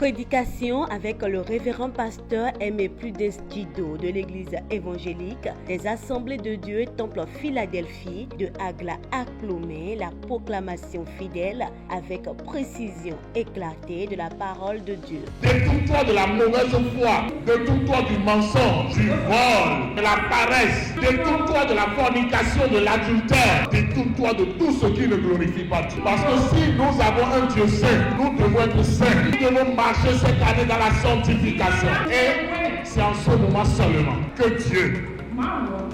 Prédication avec le révérend pasteur Aimé Prudence Djido de l'église évangélique des Assemblées de Dieu Temple Philadelphie de Agla à Clomé, la proclamation fidèle avec précision éclatée de la parole de Dieu. Détourne-toi de la mauvaise foi, détourne-toi du mensonge, du vol, de la paresse, détourne-toi de la fornication, de l'adultère, détourne-toi de tout ce qui ne glorifie pas Dieu. Parce que si nous avons un Dieu saint, nous devons être saints. Nous devons marcher cette année dans la sanctification. Et c'est en ce moment seulement que Dieu,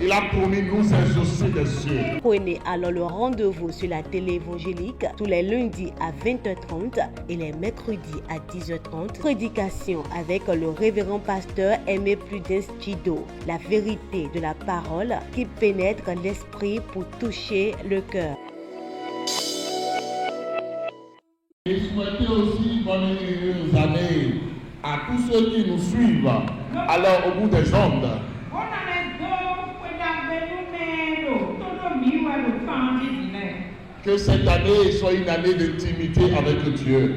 il a promis nous exaucer des cieux. Prenez alors le rendez-vous sur la télé évangélique tous les lundis à 20h30 et les mercredis à 10h30. Prédication avec le révérend pasteur Aimé Prudence Djido. La vérité de la parole qui pénètre l'esprit pour toucher le cœur. Et souhaiter aussi bonne et heureuse année à tous ceux qui nous suivent alors au bout des ondes. Que cette année soit une année d'intimité avec Dieu.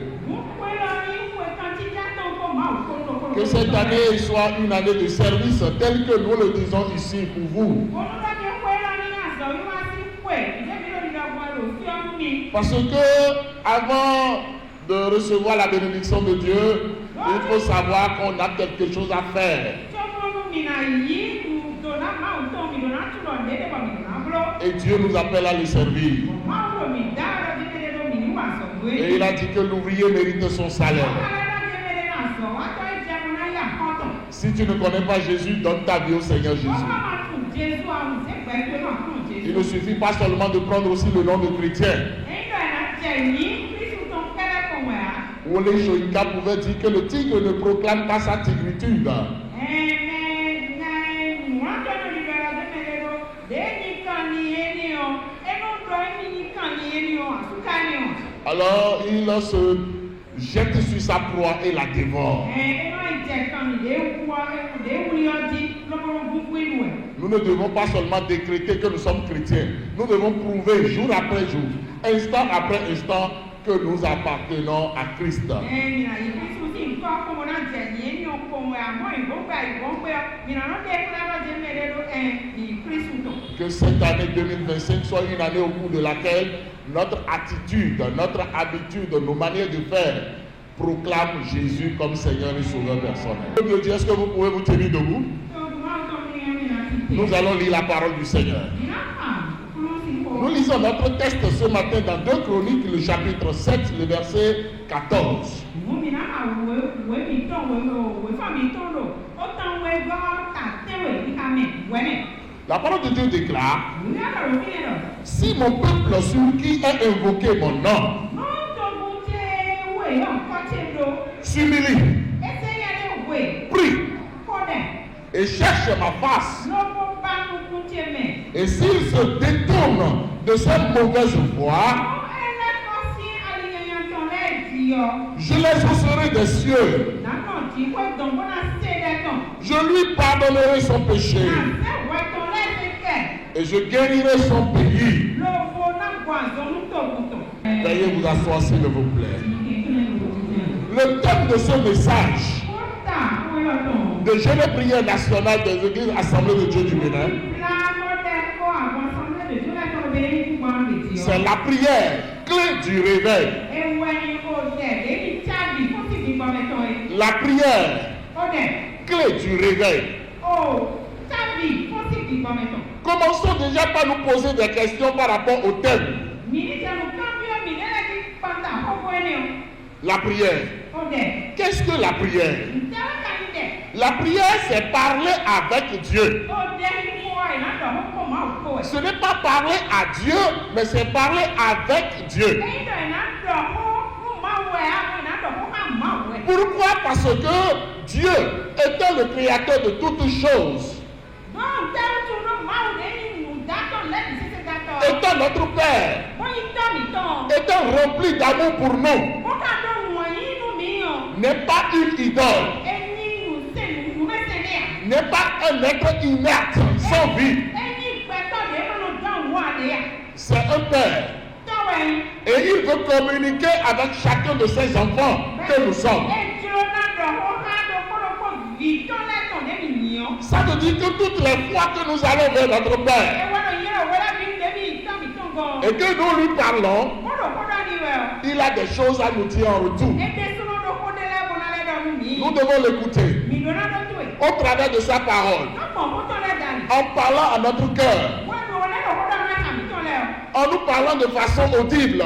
Que cette année soit une année de service tel que nous le disons ici pour vous. Parce que avant de recevoir la bénédiction de Dieu, il faut savoir qu'on a quelque chose à faire. Et Dieu nous appelle à le servir. Et il a dit que l'ouvrier mérite son salaire. Si tu ne connais pas Jésus, donne ta vie au Seigneur Jésus. Il ne suffit pas seulement de prendre aussi le nom de chrétien. Wole Soyinka pouvait dire que le tigre ne proclame pas sa tigritude. Alors il se jette sur sa proie et la dévore. Nous ne devons pas seulement décréter que nous sommes chrétiens. Nous devons prouver jour après jour, instant après instant, que nous appartenons à Christ. Que cette année 2025 soit une année au cours de laquelle notre attitude, notre habitude, nos manières de faire proclament Jésus comme Seigneur et Sauveur personnel. Dieu, est-ce que vous pouvez vous tenir debout? Nous allons lire la parole du Seigneur. Nous lisons notre texte ce matin dans 2 Chroniques, le chapitre 7, le verset 14. La parole de Dieu déclare: si mon peuple sur qui est invoqué mon nom s'humilie, prie et cherche ma face, et s'il se détourne de cette mauvaise voie, je les exaucerai des cieux, je lui pardonnerai son péché et je guérirai son pays. Veuillez vous asseoir s'il vous plaît. Le thème de ce message de jeûne prière nationale des églises Assemblées de Dieu du Bénin, c'est la prière clé du réveil. La prière clé du réveil. Commençons déjà par nous poser des questions par rapport au thème. La prière. Qu'est-ce que la prière? La prière, c'est parler avec Dieu. Ce n'est pas parler à Dieu, mais c'est parler avec Dieu. Pourquoi? Parce que Dieu étant le créateur de toutes choses, étant notre Père, étant rempli d'amour pour nous, n'est pas une idole, n'est pas un être inerte, sans vie. C'est un Père. Et il veut communiquer avec chacun de ses enfants que nous sommes. Ça veut dire que toutes les fois que nous allons vers notre Père et que nous lui parlons, il a des choses à nous dire en retour. Nous devons l'écouter au travers de sa parole, en parlant à notre cœur, en nous parlant de façon audible,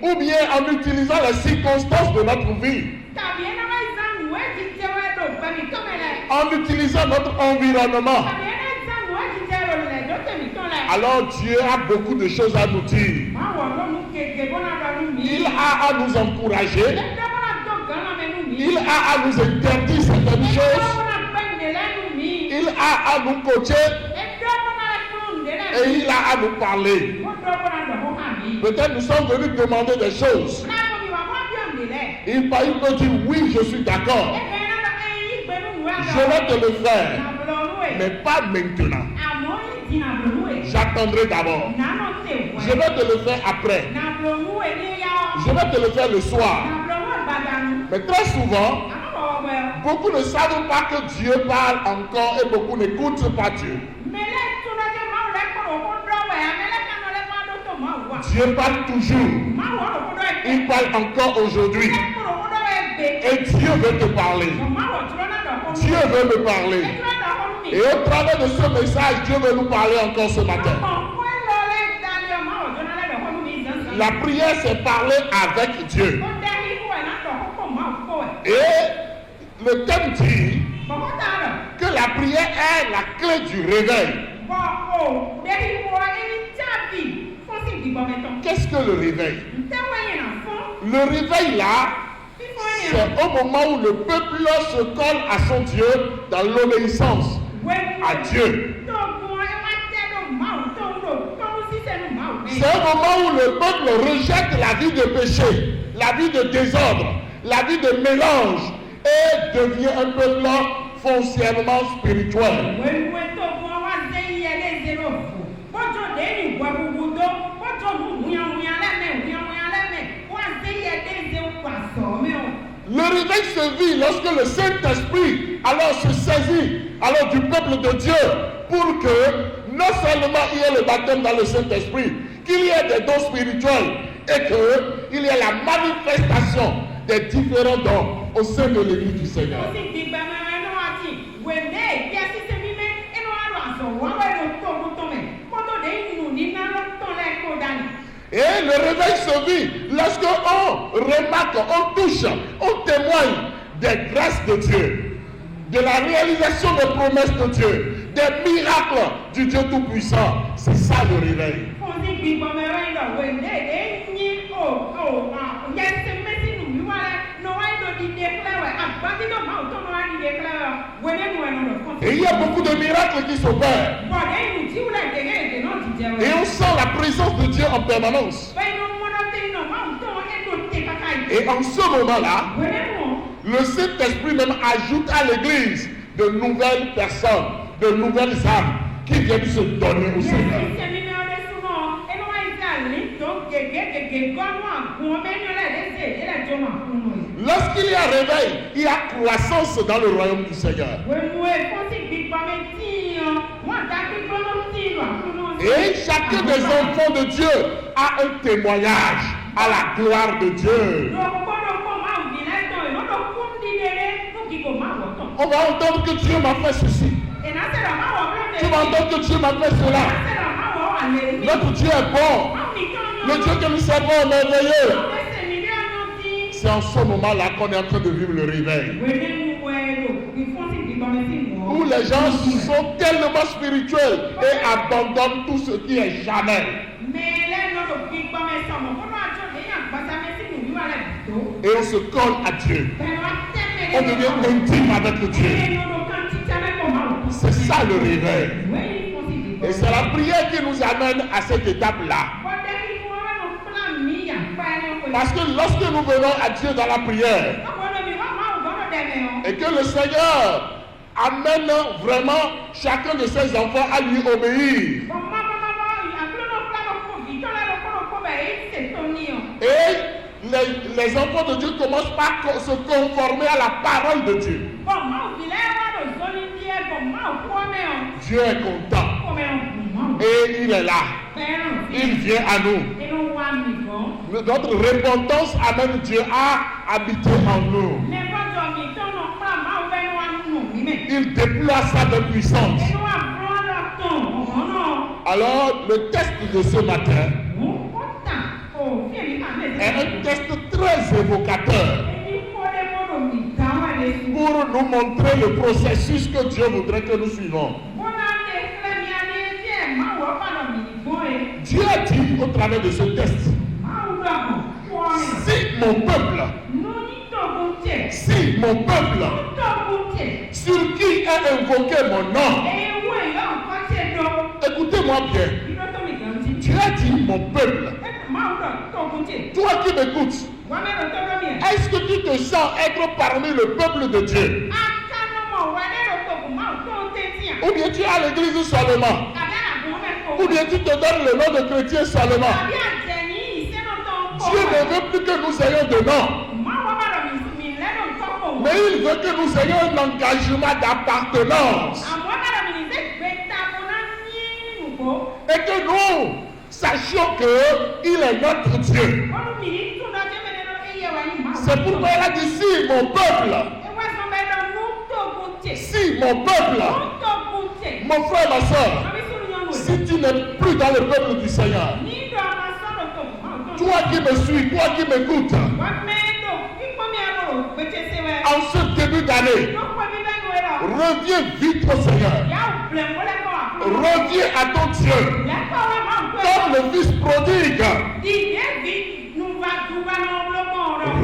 ou bien en utilisant les circonstances de notre vie, en utilisant notre environnement. Alors Dieu a beaucoup de choses à nous dire. Il a à nous encourager. Il a à nous interdire certaines choses. Il a à nous coacher. Et il a à nous parler. Peut-être nous sommes venus demander des choses. Il peut dire oui, je suis d'accord. Je vais te le faire. Mais pas maintenant. J'attendrai d'abord. Je vais te le faire après. Je vais te le faire le soir. Mais très souvent, beaucoup ne savent pas que Dieu parle encore et beaucoup n'écoutent pas Dieu. Dieu parle toujours. Il parle encore aujourd'hui. Et Dieu veut te parler. Dieu veut me parler. Et au travers de ce message, Dieu veut nous parler encore ce matin. La prière, c'est parler avec Dieu. Et le thème dit que la prière est la clé du réveil. Qu'est-ce que le réveil? Le réveil là, c'est au moment où le peuple se colle à son Dieu dans l'obéissance à Dieu. C'est un moment où le peuple rejette la vie de péché, la vie de désordre, la vie de mélange et devient un peuple foncièrement spirituel. Le réveil se vit lorsque le Saint-Esprit alors se saisit alors du peuple de Dieu pour que non seulement il y ait le baptême dans le Saint-Esprit, qu'il y ait des dons spirituels et qu'il y ait la manifestation des différents dons au sein de l'Église du Seigneur. Et le réveil se vit lorsque on remarque, on touche, on témoigne des grâces de Dieu, de la réalisation des promesses de Dieu, des miracles du Dieu Tout-Puissant. C'est ça le réveil. Et il y a beaucoup de miracles qui s'opèrent. Et on sent la présence de Dieu en permanence. Et en ce moment-là, le Saint-Esprit même ajoute à l'Église de nouvelles personnes, de nouvelles âmes qui viennent se donner au Seigneur. Lorsqu'il y a réveil, il y a croissance dans le royaume du Seigneur. Et chacun des enfants de Dieu a un témoignage à la gloire de Dieu. On va entendre que Dieu m'a fait ceci. Tu vas entendre que Dieu m'a fait cela. Notre Dieu est bon. Le Dieu que nous servons est merveilleux. C'est en ce moment-là qu'on est en train de vivre le réveil. Où les gens sont tellement spirituels et abandonnent tout ce qui est charnel. Et on se colle à Dieu. On devient intime avec Dieu. C'est ça le réveil. Et c'est la prière qui nous amène à cette étape-là. Parce que lorsque nous venons à Dieu dans la prière, et que le Seigneur amène vraiment chacun de ses enfants à lui obéir, et les enfants de Dieu commencent par se conformer à la parole de Dieu. Dieu est content. Et il est là. Il vient à nous. Notre repentance amène Dieu à habiter en nous. Il déploie sa puissance. Alors, le test de ce matin est un test très évocateur pour nous montrer le processus que Dieu voudrait que nous suivons. Dieu a dit au travers de ce test, si mon peuple, sur qui est invoqué mon nom, écoutez-moi bien, Dieu a dit mon peuple. Toi qui m'écoutes, est-ce que tu te sens être parmi le peuple de Dieu? Ou bien tu es à l'église seulement? Ou bien tu te donnes le nom de chrétien seulement? Dieu ne veut plus que nous ayons de nom. Mais il veut que nous ayons un engagement d'appartenance. Et que nous sachions qu'il est notre Dieu. C'est pourquoi il a dit si mon peuple, mon frère, ma soeur, si tu n'es plus dans le peuple du Seigneur, toi qui me suis, toi qui m'écoutes, en ce début d'année, reviens vite au Seigneur. Reviens à ton Dieu. Comme le fils prodigue.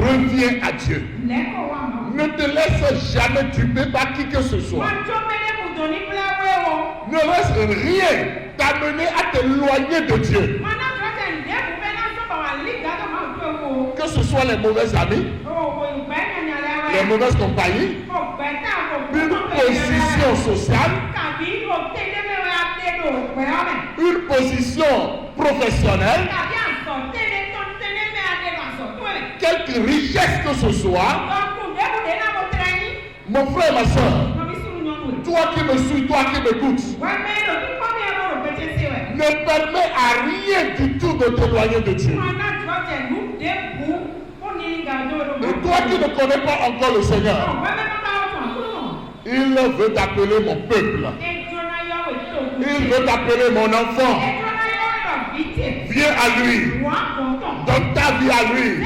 Reviens à Dieu. Ne te laisse jamais duper par qui que ce soit. Ne laisse rien t'amener à t'éloigner de Dieu. Que ce soit les mauvais amis, les mauvaises compagnies, une position sociale, une position professionnelle, quelque richesse que ce soit, mon frère, ma soeur, toi qui me suis, toi qui m'écoutes, ne permets à rien du tout de t'éloigner de Dieu. Et toi qui ne connais pas encore le Seigneur, il veut t'appeler mon peuple. Il veut t'appeler mon enfant. Viens à lui. Donne ta vie à lui.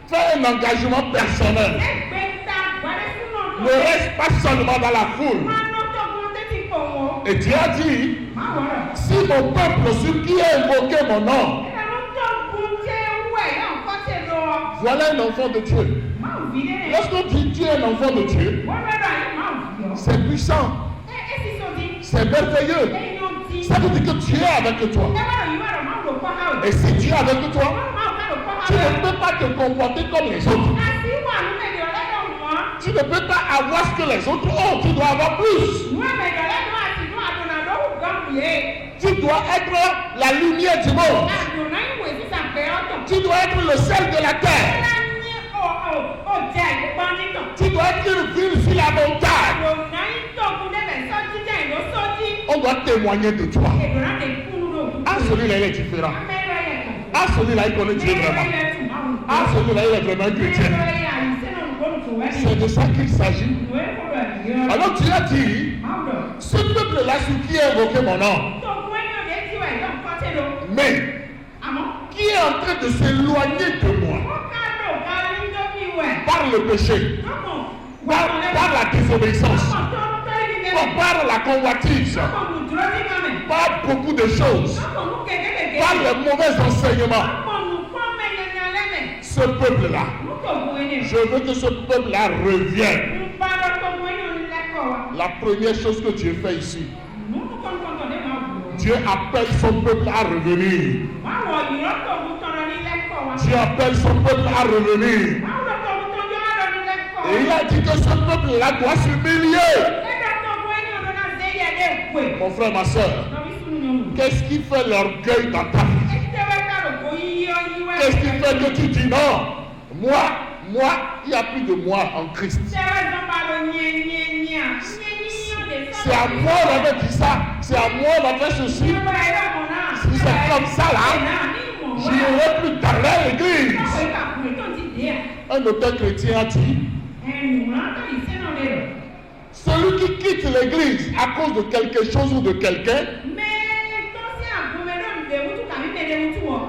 Fais un engagement personnel. Ne reste pas seulement dans la foule. Et Dieu a dit, si mon peuple, sur qui a invoqué mon nom, voilà un enfant de Dieu. Lorsqu'on dit Dieu est un enfant de Dieu, c'est puissant. C'est merveilleux. Ça veut dire que Dieu est avec toi. Et si Dieu est avec toi, tu ne peux pas te comporter comme les autres. Tu ne peux pas avoir ce que les autres ont. Tu dois avoir plus. Tu dois être la lumière du monde. Tu dois être le sel de la terre. Tu dois être une ville sur la montagne. On doit témoigner de toi. Ah, celui-là, il est différent. Ah, celui-là, il connaît Dieu vraiment. Ah, celui-là, il est vraiment chrétien. C'est de ça qu'il s'agit. Alors tu as dit, ce peuple-là sur qui a invoqué mon nom, mais qui est en train de s'éloigner de moi par le péché, par la désobéissance, par la convoitise, par beaucoup de choses, par les mauvais enseignements. Ce peuple-là, je veux que ce peuple-là revienne. La première chose que Dieu fait ici, Dieu appelle son peuple à revenir. Dieu appelle son peuple à revenir. Et il a dit que ce peuple-là doit s'humilier. Mon frère, ma soeur, qu'est-ce qui fait l'orgueil dans ta vie? Qu'est-ce fait que tu dis non. Moi, il n'y a plus de moi en Christ. C'est à moi d'avoir dit ça. C'est à moi d'avoir ceci. Si c'est comme ça là, je n'aurai plus d'aller à l'église. Un auteur chrétien a dit, celui qui quitte l'église à cause de quelque chose ou de quelqu'un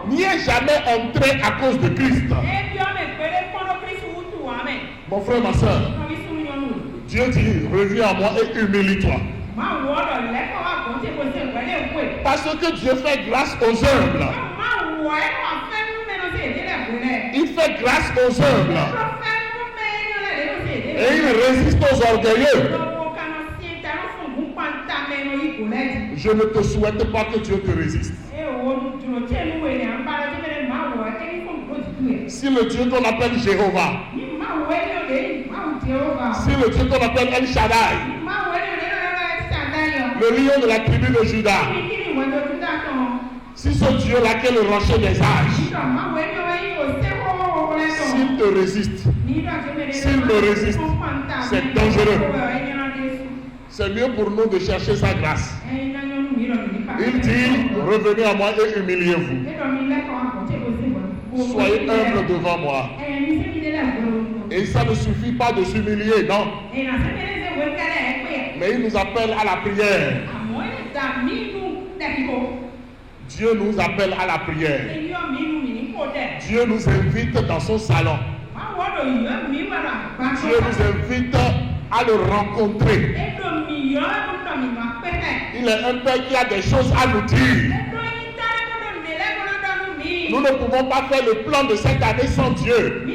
n'y est jamais entré à cause de Christ. Mon frère, ma soeur, Dieu dit, reviens à moi et humilie-toi. Parce que Dieu fait grâce aux humbles. Il fait grâce aux humbles. Et il résiste aux orgueilleux. Je ne te souhaite pas que Dieu te résiste. Si le Dieu qu'on appelle Jéhovah, si le Dieu qu'on appelle El Shaddai, le lion de la tribu de Juda, si ce Dieu-là qui est le rocher des âges, s'il te résiste, s'il me résiste, c'est dangereux. C'est mieux pour nous de chercher sa grâce. Il dit, revenez à moi et humiliez-vous. Soyez humble devant moi. Et ça ne suffit pas de s'humilier, non. Mais il nous appelle à la prière. Dieu nous appelle à la prière. Dieu nous invite dans son salon. Dieu nous invite à le rencontrer. Il est un Père qui a des choses à nous dire. Nous ne pouvons pas faire le plan de cette année sans Dieu.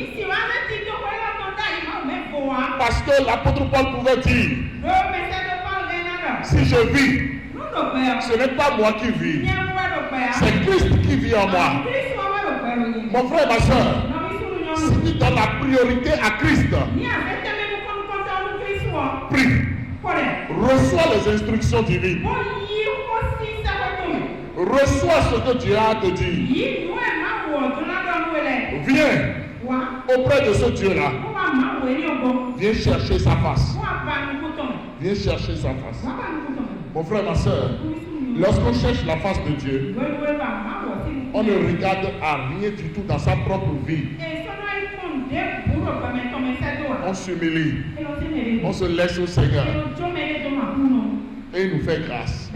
Parce que l'apôtre Paul pouvait dire, si je vis, ce n'est pas moi qui vis, c'est Christ qui vit en moi. Mon frère, ma soeur, si tu donnes la priorité à Christ, prie, reçois les instructions divines, reçois ce que Dieu a à te dire. Viens auprès de ce Dieu-là. Viens chercher sa face. Viens chercher sa face. Mon frère, ma soeur, lorsqu'on cherche la face de Dieu, on ne regarde à rien du tout dans sa propre vie. On s'humilie. On se laisse au Seigneur. Et il nous fait grâce.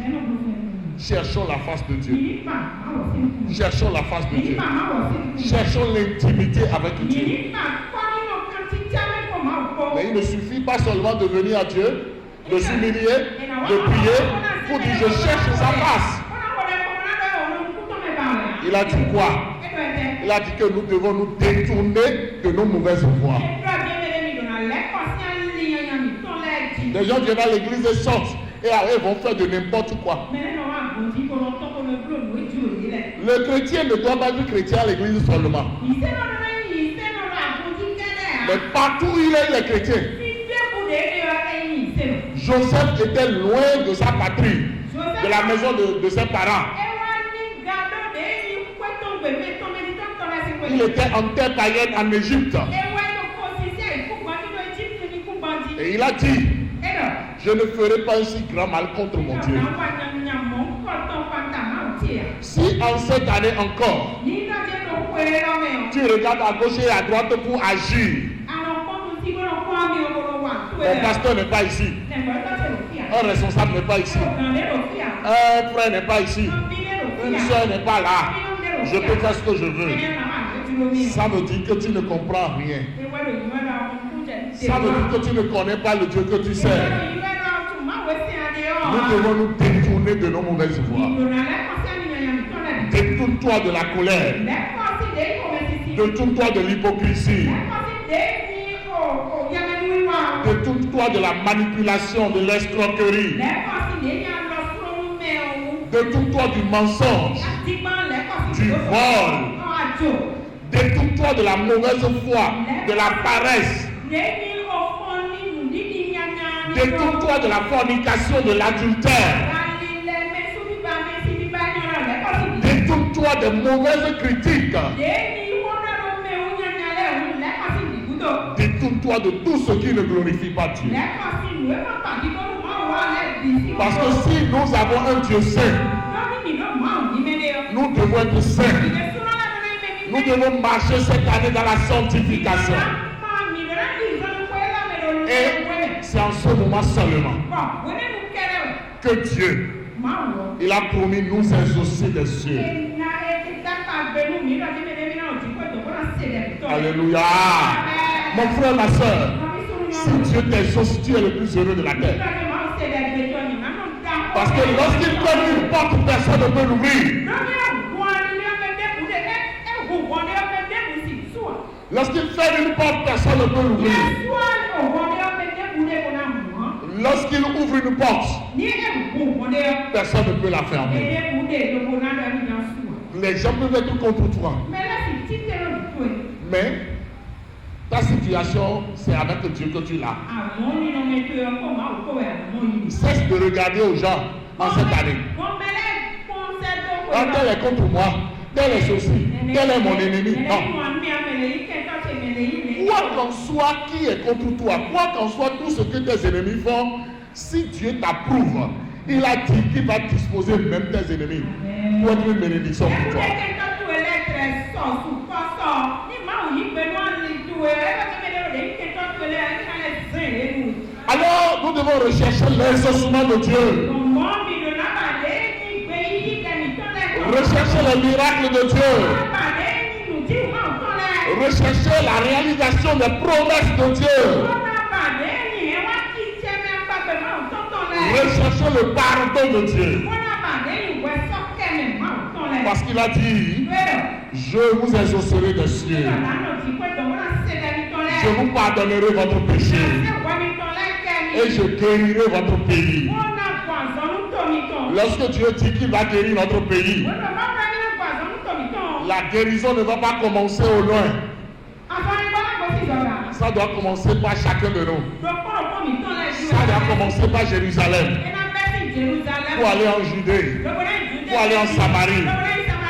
Cherchons la face de Dieu. Cherchons la face de Dieu. Cherchons l'intimité avec Dieu. Mais il ne suffit pas seulement de venir à Dieu, de s'humilier, de prier, pour dire je cherche sa face. Il a dit quoi? Il a dit que nous devons nous détourner de nos mauvaises voies. Des gens viennent à l'église et sortent et après vont faire de n'importe quoi. Le chrétien ne doit pas être chrétien à l'église seulement. Mais partout où il est chrétien. Joseph était loin de sa patrie, de la maison de ses parents. Il était en terre païenne en Égypte. Et il a dit, je ne ferai pas un si grand mal contre mon Dieu. Si en cette année encore, tu regardes à gauche et à droite pour agir, mon pasteur n'est pas ici, un responsable n'est pas ici, un frère n'est pas ici, une soeur n'est pas là, je peux faire ce que je veux. Ça veut dire que tu ne comprends rien. Ça veut dire que tu ne connais pas le Dieu que tu sers. Nous devons nous détourner de nos mauvaises voies. Détourne-toi de la colère. Détourne-toi de l'hypocrisie. Détourne-toi de la manipulation, de l'escroquerie. Détourne-toi du mensonge, du vol. Détourne-toi de la mauvaise foi, de la paresse. Détourne-toi de la fornication, de l'adultère. Détourne-toi des mauvaises critiques. Détourne-toi de tout ce qui ne glorifie pas Dieu. Parce que si nous avons un Dieu saint, nous devons être saints. Nous devons marcher cette année dans la sanctification. Et c'est en ce moment seulement que Dieu, il a promis nous exaucer des cieux. Alléluia. Mon frère, ma soeur, si Dieu t'exauce, tu es le plus heureux de la terre. Parce que lorsqu'il ferme une porte, personne ne peut l'ouvrir. Lorsqu'il ferme une porte, personne ne peut l'ouvrir. Lorsqu'il ouvre une porte, personne ne peut la fermer. Les gens peuvent être contre toi. Mais ta situation, c'est avec Dieu que tu l'as. Cesse de regarder aux gens en cette année. Ah, tel est contre moi, tel est ceci, tel est mon ennemi. Non. Quoi qu'en soit qui est contre toi, quoi qu'en soit tout ce que tes ennemis font, si Dieu t'approuve, il a dit qu'il va disposer même tes ennemis pour être une bénédiction pour toi. Alors, nous devons rechercher l'exaucement de Dieu. Rechercher les miracles de Dieu. Rechercher la réalisation des promesses de Dieu. Rechercher le pardon de Dieu. Parce qu'il a dit, je vous exaucerai des cieux. Je vous pardonnerai votre péché. Et je guérirai votre pays. Lorsque Dieu dit qu'il va guérir notre pays, la guérison ne va pas commencer au loin. Ça doit commencer par chacun de nous. Ça doit commencer par Jérusalem. Pour aller en Judée. Pour aller en Samarie.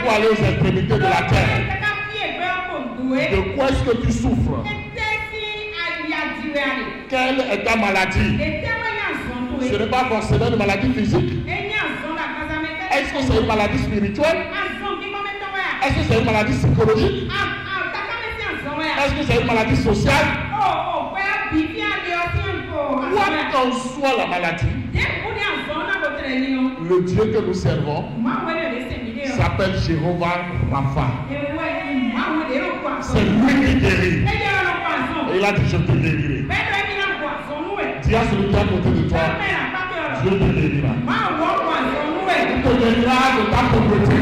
Pour aller aux extrémités de la terre. De quoi est-ce que tu souffres? Quelle est ta maladie? Ce n'est pas forcément une maladie physique. Est-ce que c'est une maladie spirituelle? Est-ce que c'est une maladie psychologique? Est-ce que c'est une maladie sociale? Quoi qu'en soit la maladie, le Dieu que nous servons s'appelle Jéhovah Rapha. C'est lui qui guérit. Et il a dit, je te guérirai. Dis à celui qui est à côté de toi, Dieu te guérira. Il te guérira de ta pauvreté.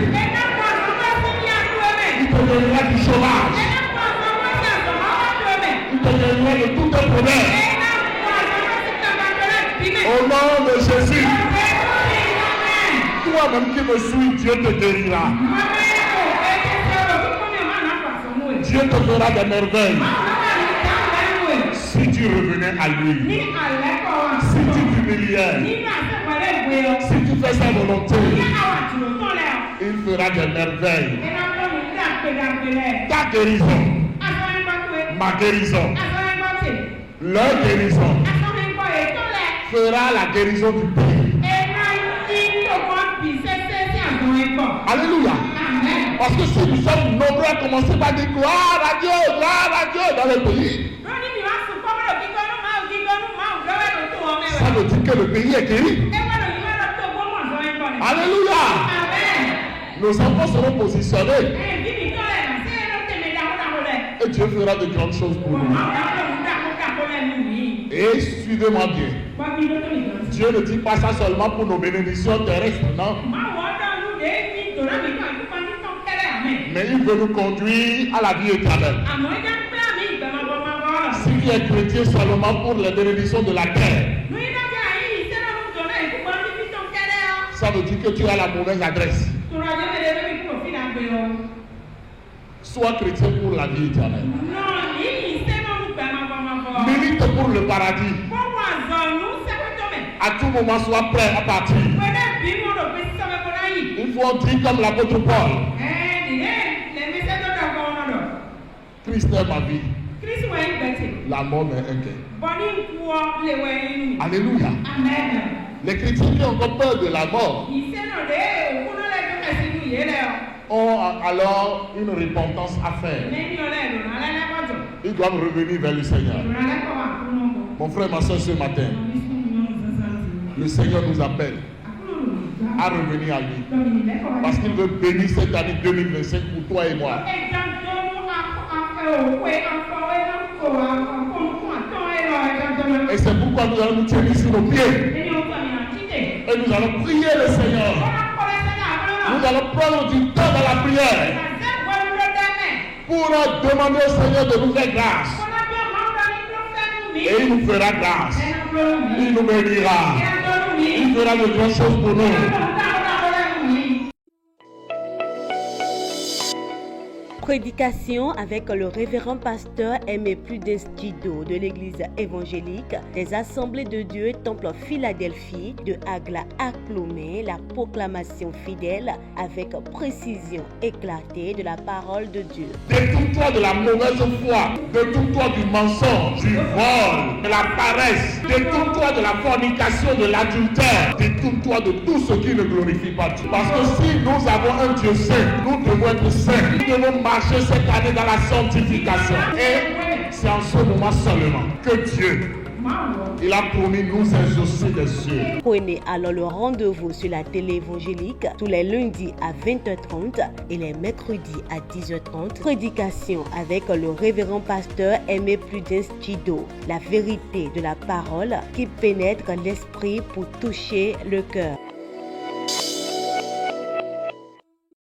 Il te guérira du chômage. Il te guérira de tous tes problèmes. Au nom de Jésus. Toi-même qui me suis, Dieu te guérira. Dieu te fera des merveilles. Si tu revenais à lui, si tu t'humiliais, si tu fais sa volonté, il fera des merveilles. Ta guérison, ma guérison, leur guérison fera la guérison du pays. Alléluia. Parce que si nous sommes nombreux à commencer par dire gloire à Dieu dans le pays, ça veut dire que le pays est guéri. Alléluia. Nos enfants seront positionnés. Et Dieu fera de grandes choses pour nous. Et suivez-moi bien. Dieu ne dit pas ça seulement pour nos bénédictions terrestres, non. Mais il veut nous conduire à la vie éternelle. Si tu es chrétien seulement pour les bénédictions de la terre, ça veut dire que tu as la mauvaise adresse. Sois chrétien pour la vie éternelle. Milite pour le paradis. À tout moment, sois prêt à partir. Il faut dire comme l'apôtre Paul. Christ est ma vie. La mort n'est un gain. Amen. Alléluia. Les chrétiens qui ont encore peur de la mort ont alors une repentance à faire. Ils doivent revenir vers le Seigneur. Mon frère, ma soeur, ce matin, le Seigneur nous appelle à revenir à lui. Parce qu'il veut bénir cette année 2025 pour toi et moi. Et c'est pourquoi nous allons nous tenir sur nos pieds. Et nous allons prier le Seigneur. Nous allons prendre du temps dans la prière pour demander au Seigneur de nous faire grâce. Et il nous fera grâce. Il nous bénira. Il fera de grandes choses pour nous. Prédication avec le révérend pasteur Aimé Prudence Djido de l'église évangélique des Assemblées de Dieu Temple Philadelphie de Agla à Clomé, la proclamation fidèle avec précision éclatée de la parole de Dieu. Détourne-toi de la mauvaise foi, détourne-toi du mensonge, du vol, de la paresse, détourne-toi de la fornication, de l'adultère, détourne-toi de tout ce qui ne glorifie pas Dieu. Parce que si nous avons un Dieu saint, nous devons être saints, nous devons marcher cette année dans la sanctification. Et c'est en ce moment seulement que Dieu, il a promis nous exaucer des cieux. Prenez alors le rendez-vous sur la télé évangélique tous les lundis à 20h30 et les mercredis à 10h30. Prédication avec le révérend pasteur Aimé Prudence Djido. La vérité de la parole qui pénètre l'esprit pour toucher le cœur.